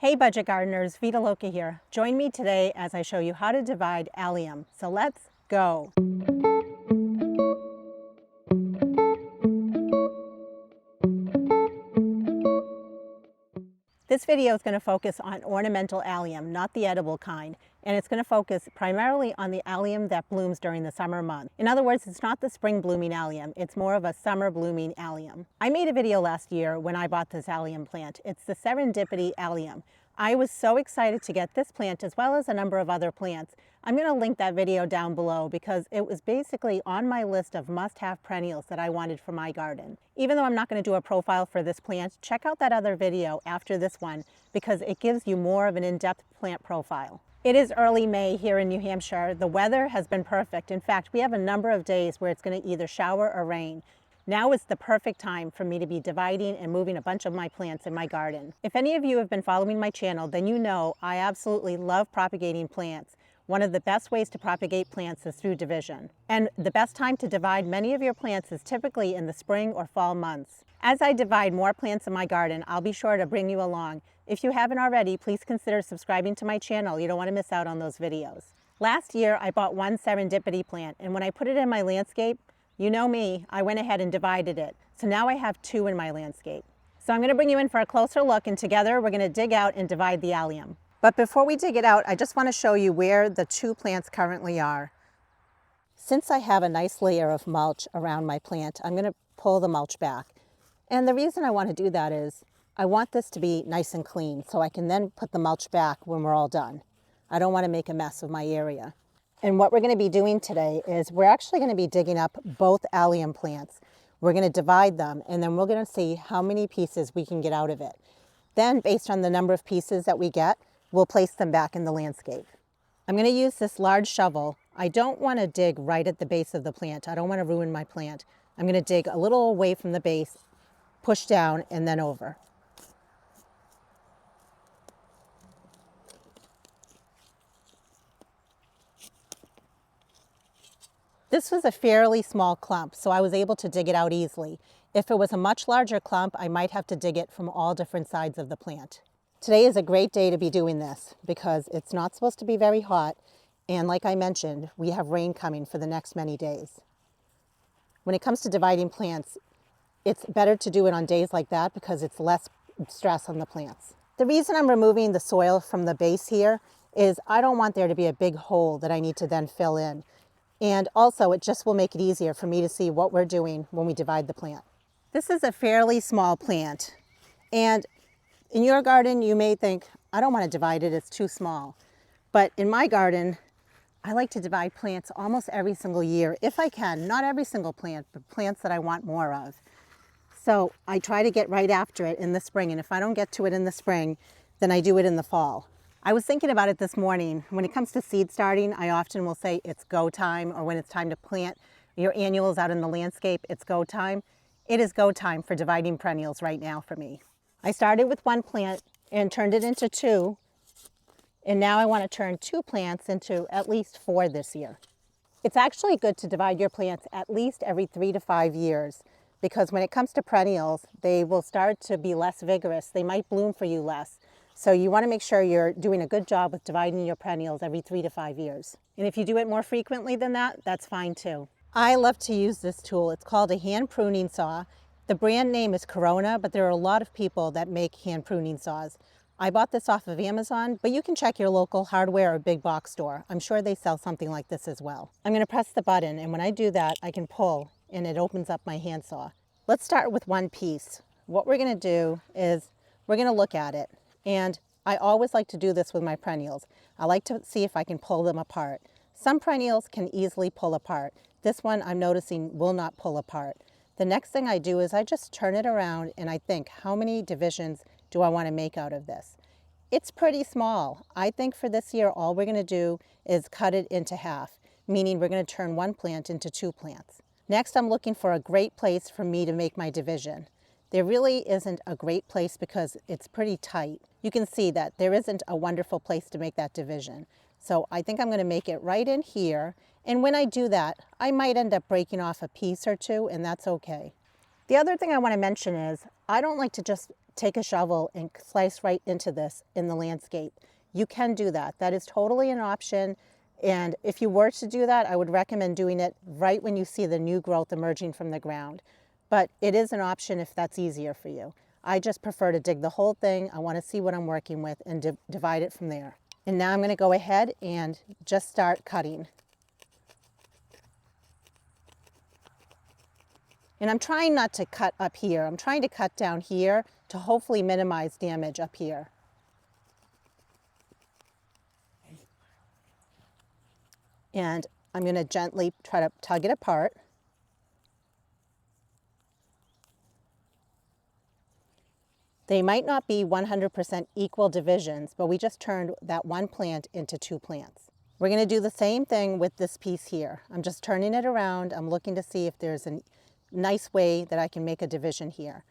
Hey budget gardeners, Vita Loca here. Join me today as I show you how to divide allium. So let's go. This video is going to focus on ornamental allium, not the edible kind, and it's going to focus primarily on the allium that blooms during the summer months. In other words, it's not the spring blooming allium, it's more of a summer blooming allium. I made a video last year when I bought this allium plant. It's the Serendipity allium. I was so excited to get this plant as well as a number of other plants. I'm going to link that video down below because it was basically on my list of must-have perennials that I wanted for my garden. Even though I'm not going to do a profile for this plant, check out that other video after this one because it gives you more of an in-depth plant profile. It is early May here in New Hampshire. The weather has been perfect. In fact, we have a number of days where it's going to either shower or rain. Now is the perfect time for me to be dividing and moving a bunch of my plants in my garden. If any of you have been following my channel, then you know I absolutely love propagating plants. One of the best ways to propagate plants is through division. And the best time to divide many of your plants is typically in the spring or fall months. As I divide more plants in my garden, I'll be sure to bring you along. If you haven't already, please consider subscribing to my channel. You don't want to miss out on those videos. Last year, I bought one Serendipity plant, and when I put it in my landscape, you know me, I went ahead and divided it. So now I have two in my landscape. So I'm going to bring you in for a closer look, and together we're going to dig out and divide the allium. But before we dig it out, I just want to show you where the two plants currently are. Since I have a nice layer of mulch around my plant, I'm going to pull the mulch back. And the reason I want to do that is I want this to be nice and clean so I can then put the mulch back when we're all done. I don't want to make a mess of my area. And what we're going to be doing today is we're actually going to be digging up both allium plants. We're going to divide them, and then we're going to see how many pieces we can get out of it. Then, based on the number of pieces that we get, we'll place them back in the landscape. I'm going to use this large shovel. I don't want to dig right at the base of the plant. I don't want to ruin my plant. I'm going to dig a little away from the base, push down, and then over. This was a fairly small clump, so I was able to dig it out easily. If it was a much larger clump, I might have to dig it from all different sides of the plant. Today is a great day to be doing this because it's not supposed to be very hot, and like I mentioned, we have rain coming for the next many days. When it comes to dividing plants, it's better to do it on days like that because it's less stress on the plants. The reason I'm removing the soil from the base here is I don't want there to be a big hole that I need to then fill in. And also, it just will make it easier for me to see what we're doing when we divide the plant. This is a fairly small plant. And in your garden, you may think, I don't want to divide it, it's too small. But in my garden, I like to divide plants almost every single year, if I can. Not every single plant, but plants that I want more of. So I try to get right after it in the spring. And if I don't get to it in the spring, then I do it in the fall. I was thinking about it this morning. When it comes to seed starting, I often will say it's go time, or when it's time to plant your annuals out in the landscape, it's go time. It is go time for dividing perennials right now for me. I started with one plant and turned it into two, and now I want to turn two plants into at least four this year. It's actually good to divide your plants at least every 3 to 5 years because when it comes to perennials, they will start to be less vigorous. They might bloom for you less. So you want to make sure you're doing a good job with dividing your perennials every 3 to 5 years. And if you do it more frequently than that, that's fine too. I love to use this tool. It's called a hand pruning saw. The brand name is Corona, but there are a lot of people that make hand pruning saws. I bought this off of Amazon, but you can check your local hardware or big box store. I'm sure they sell something like this as well. I'm going to press the button, and when I do that, I can pull, and it opens up my handsaw. Let's start with one piece. What we're going to do is we're going to look at it. And I always like to do this with my perennials. I like to see if I can pull them apart. Some perennials can easily pull apart. This one I'm noticing will not pull apart. The next thing I do is I just turn it around and I think, how many divisions do I want to make out of this? It's pretty small. I think for this year, all we're going to do is cut it into half, meaning we're going to turn one plant into two plants. Next, I'm looking for a great place for me to make my division. There really isn't a great place because it's pretty tight. You can see that there isn't a wonderful place to make that division. So I think I'm going to make it right in here. And when I do that, I might end up breaking off a piece or two, and that's okay. The other thing I want to mention is I don't like to just take a shovel and slice right into this in the landscape. You can do that. That is totally an option. And if you were to do that, I would recommend doing it right when you see the new growth emerging from the ground. But it is an option if that's easier for you. I just prefer to dig the whole thing. I want to see what I'm working with and divide it from there. And now I'm going to go ahead and just start cutting. And I'm trying not to cut up here. I'm trying to cut down here to hopefully minimize damage up here. And I'm going to gently try to tug it apart. They might not be 100% equal divisions, but we just turned that one plant into two plants. We're going to do the same thing with this piece here. I'm just turning it around. I'm looking to see if there's a nice way that I can make a division here.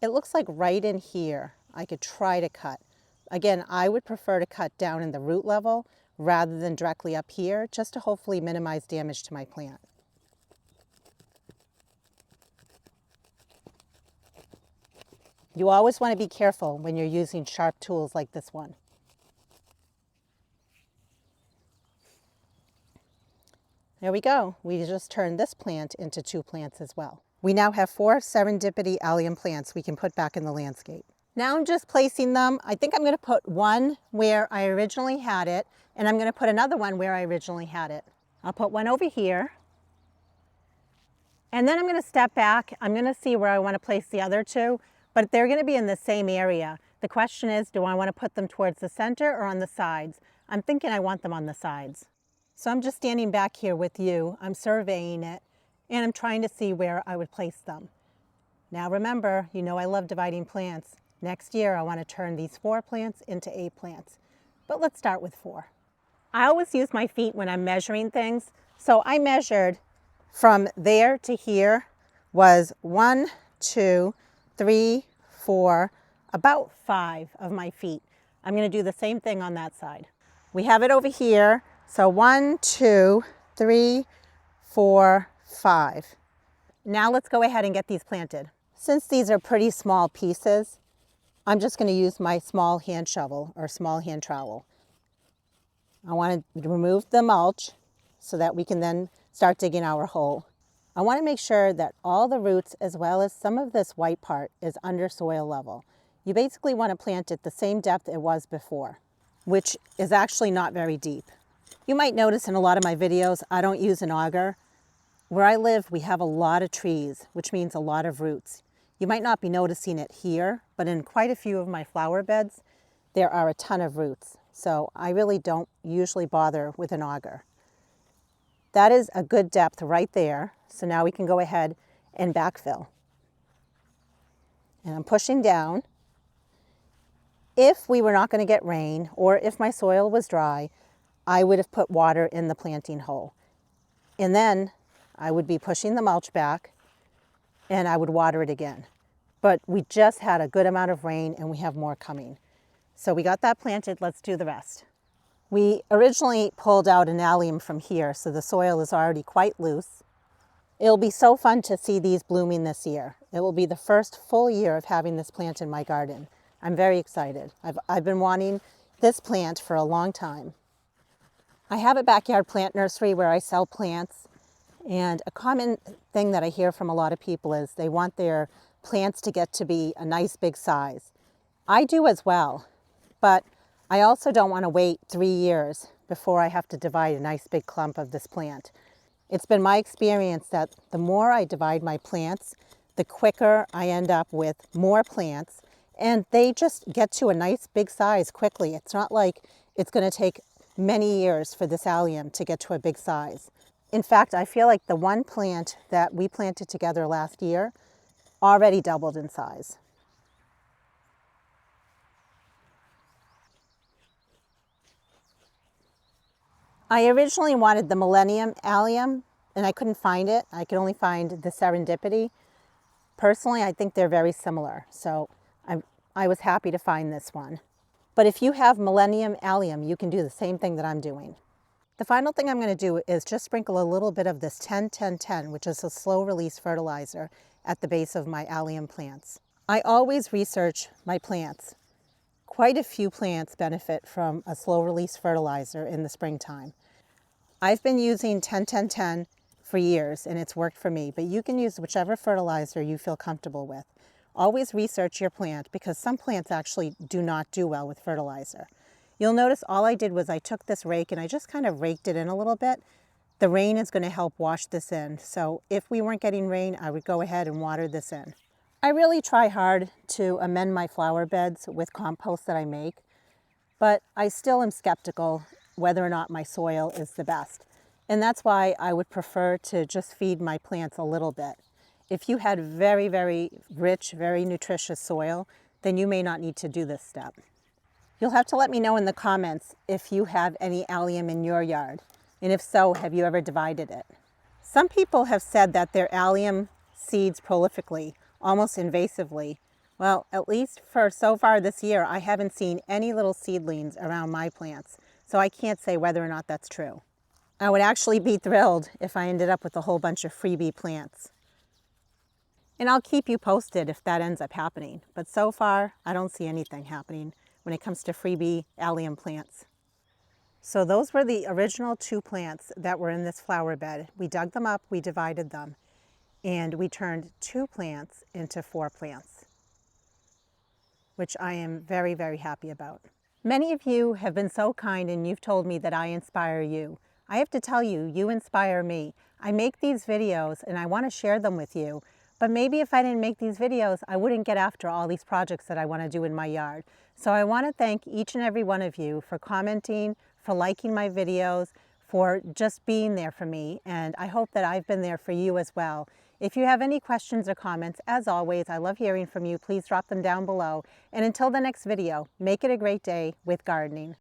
It looks like right in here I could try to cut. Again, I would prefer to cut down in the root level rather than directly up here, just to hopefully minimize damage to my plant. You always want to be careful when you're using sharp tools like this one. There we go. We just turned this plant into two plants as well. We now have 4 serendipity allium plants we can put back in the landscape. Now I'm just placing them. I think I'm going to put one where I originally had it, and I'm going to put another one where I originally had it. I'll put one over here. And then I'm going to step back. I'm going to see where I want to place the other two, but they're going to be in the same area. The question is, do I want to put them towards the center or on the sides? I'm thinking I want them on the sides. So I'm just standing back here with you. I'm surveying it, and I'm trying to see where I would place them. Now remember, you know I love dividing plants. Next year I want to turn these 4 plants into 8 plants. But let's start with 4. I always use my feet when I'm measuring things. So I measured from there to here was 1, 2, 3, 4, about 5 of my feet. I'm going to do the same thing on that side. We have it over here. So 1, 2, 3, 4, 5. Now let's go ahead and get these planted. Since these are pretty small pieces, I'm just going to use my small hand shovel or small hand trowel. I want to remove the mulch so that we can then start digging our hole. I want to make sure that all the roots as well as some of this white part is under soil level. You basically want to plant it the same depth it was before, which is actually not very deep. You might notice in a lot of my videos, I don't use an auger. Where I live, we have a lot of trees, which means a lot of roots. You might not be noticing it here, but in quite a few of my flower beds, there are a ton of roots. So I really don't usually bother with an auger. That is a good depth right there. So now we can go ahead and backfill. And I'm pushing down. If we were not going to get rain, or if my soil was dry, I would have put water in the planting hole. And then I would be pushing the mulch back and I would water it again. But we just had a good amount of rain and we have more coming. So we got that planted, let's do the rest. We originally pulled out an allium from here, so the soil is already quite loose. It'll be so fun to see these blooming this year. It will be the first full year of having this plant in my garden. I'm very excited. I've been wanting this plant for a long time. I have a backyard plant nursery where I sell plants, and a common thing that I hear from a lot of people is they want their plants to get to be a nice big size. I do as well, but I also don't want to wait 3 years before I have to divide a nice big clump of this plant. It's been my experience that the more I divide my plants, the quicker I end up with more plants, and they just get to a nice big size quickly. It's not like it's going to take many years for this allium to get to a big size. In fact, I feel like the one plant that we planted together last year already doubled in size. I originally wanted the Millennium allium and I couldn't find it. I could only find the Serendipity. Personally, I think they're very similar, so I was happy to find this one. But if you have Millennium allium, you can do the same thing that I'm doing. The final thing I'm going to do is just sprinkle a little bit of this 10-10-10, which is a slow release fertilizer, at the base of my allium plants. I always research my plants. Quite a few plants benefit from a slow-release fertilizer in the springtime. I've been using 10-10-10 for years and it's worked for me, but you can use whichever fertilizer you feel comfortable with. Always research your plant because some plants actually do not do well with fertilizer. You'll notice all I did was I took this rake and I just kind of raked it in a little bit. The rain is going to help wash this in, so if we weren't getting rain, I would go ahead and water this in. I really try hard to amend my flower beds with compost that I make, but I still am skeptical whether or not my soil is the best. And that's why I would prefer to just feed my plants a little bit. If you had very, very rich, very nutritious soil, then you may not need to do this step. You'll have to let me know in the comments if you have any allium in your yard. And if so, have you ever divided it? Some people have said that their allium seeds prolifically, almost invasively. Well, at least for so far this year, I haven't seen any little seedlings around my plants, so I can't say whether or not that's true. I would actually be thrilled if I ended up with a whole bunch of freebie plants. And I'll keep you posted if that ends up happening, but so far, I don't see anything happening when it comes to freebie allium plants. So those were the original 2 plants that were in this flower bed. We dug them up, we divided them, and we turned 2 plants into 4 plants, which I am very, very happy about. Many of you have been so kind and you've told me that I inspire you. I have to tell you, you inspire me. I make these videos and I want to share them with you, but maybe if I didn't make these videos, I wouldn't get after all these projects that I want to do in my yard. So I want to thank each and every one of you for commenting, for liking my videos, for just being there for me, and I hope that I've been there for you as well. If you have any questions or comments, as always, I love hearing from you. Please drop them down below. And until the next video, make it a great day with gardening.